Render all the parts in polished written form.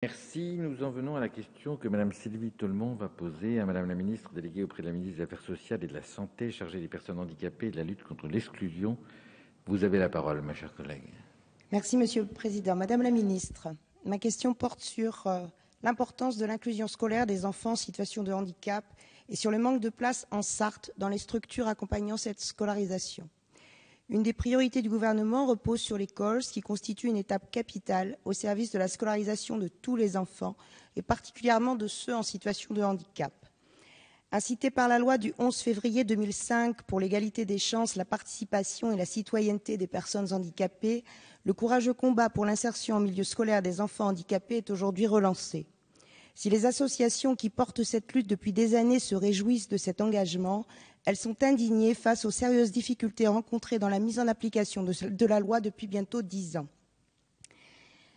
Merci. Nous en venons à la question que Madame Sylvie Tolmont va poser à Madame la ministre déléguée auprès de la ministre des Affaires sociales et de la Santé, chargée des personnes handicapées et de la lutte contre l'exclusion. Vous avez la parole, ma chère collègue. Merci, Monsieur le Président. Madame la ministre, ma question porte sur l'importance de l'inclusion scolaire des enfants en situation de handicap et sur le manque de place en Sarthe dans les structures accompagnant cette scolarisation. Une des priorités du gouvernement repose sur l'école, ce qui constitue une étape capitale au service de la scolarisation de tous les enfants, et particulièrement de ceux en situation de handicap. Incité par la loi du 11 février 2005 pour l'égalité des chances, la participation et la citoyenneté des personnes handicapées, le courageux combat pour l'insertion en milieu scolaire des enfants handicapés est aujourd'hui relancé. Si les associations qui portent cette lutte depuis des années se réjouissent de cet engagement, elles sont indignées face aux sérieuses difficultés rencontrées dans la mise en application de la loi depuis bientôt 10 ans.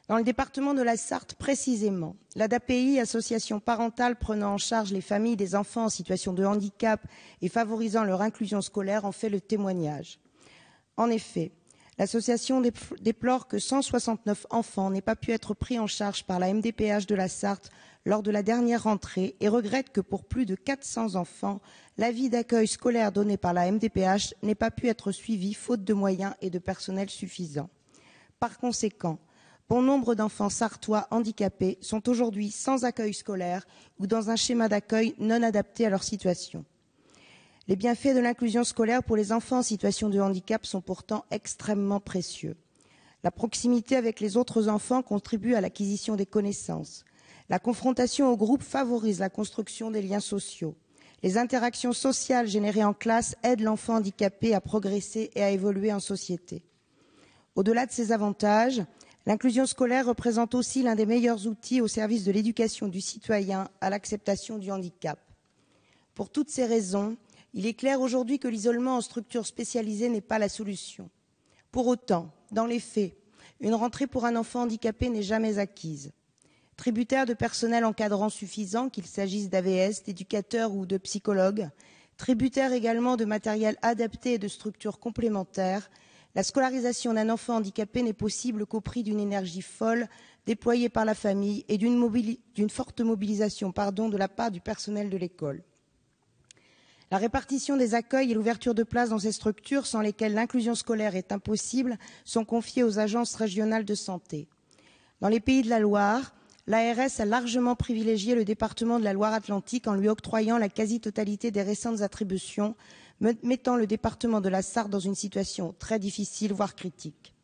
Dans le département de la Sarthe précisément, l'ADAPI, association parentale prenant en charge les familles des enfants en situation de handicap et favorisant leur inclusion scolaire, en fait le témoignage. En effet, l'association déplore que 169 enfants n'aient pas pu être pris en charge par la MDPH de la Sarthe lors de la dernière rentrée et regrette que pour plus de 400 enfants, l'avis d'accueil scolaire donné par la MDPH n'ait pas pu être suivi faute de moyens et de personnel suffisant. Par conséquent, bon nombre d'enfants sartois handicapés sont aujourd'hui sans accueil scolaire ou dans un schéma d'accueil non adapté à leur situation. Les bienfaits de l'inclusion scolaire pour les enfants en situation de handicap sont pourtant extrêmement précieux. La proximité avec les autres enfants contribue à l'acquisition des connaissances. La confrontation au groupe favorise la construction des liens sociaux. Les interactions sociales générées en classe aident l'enfant handicapé à progresser et à évoluer en société. Au-delà de ces avantages, l'inclusion scolaire représente aussi l'un des meilleurs outils au service de l'éducation du citoyen à l'acceptation du handicap. Pour toutes ces raisons, il est clair aujourd'hui que l'isolement en structure spécialisée n'est pas la solution. Pour autant, dans les faits, une rentrée pour un enfant handicapé n'est jamais acquise. Tributaire de personnel encadrant suffisant, qu'il s'agisse d'AVS, d'éducateurs ou de psychologues, tributaire également de matériel adapté et de structures complémentaires, la scolarisation d'un enfant handicapé n'est possible qu'au prix d'une énergie folle déployée par la famille et d'une forte mobilisation de la part du personnel de l'école. La répartition des accueils et l'ouverture de places dans ces structures, sans lesquelles l'inclusion scolaire est impossible, sont confiées aux agences régionales de santé. Dans les Pays de la Loire, l'ARS a largement privilégié le département de la Loire-Atlantique en lui octroyant la quasi-totalité des récentes attributions, mettant le département de la Sarthe dans une situation très difficile, voire critique.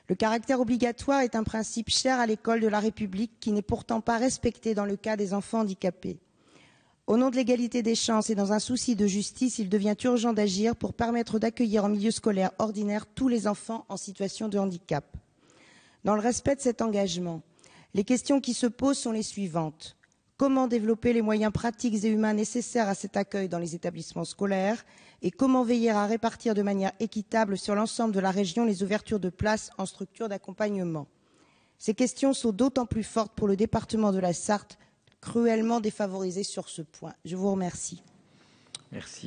Le caractère obligatoire est un principe cher à l'école de la République qui n'est pourtant pas respecté dans le cas des enfants handicapés. Au nom de l'égalité des chances et dans un souci de justice, il devient urgent d'agir pour permettre d'accueillir en milieu scolaire ordinaire tous les enfants en situation de handicap. Dans le respect de cet engagement, les questions qui se posent sont les suivantes. Comment développer les moyens pratiques et humains nécessaires à cet accueil dans les établissements scolaires et comment veiller à répartir de manière équitable sur l'ensemble de la région les ouvertures de places en structures d'accompagnement. Ces questions sont d'autant plus fortes pour le département de la Sarthe, cruellement défavorisé sur ce point. Je vous remercie. Merci.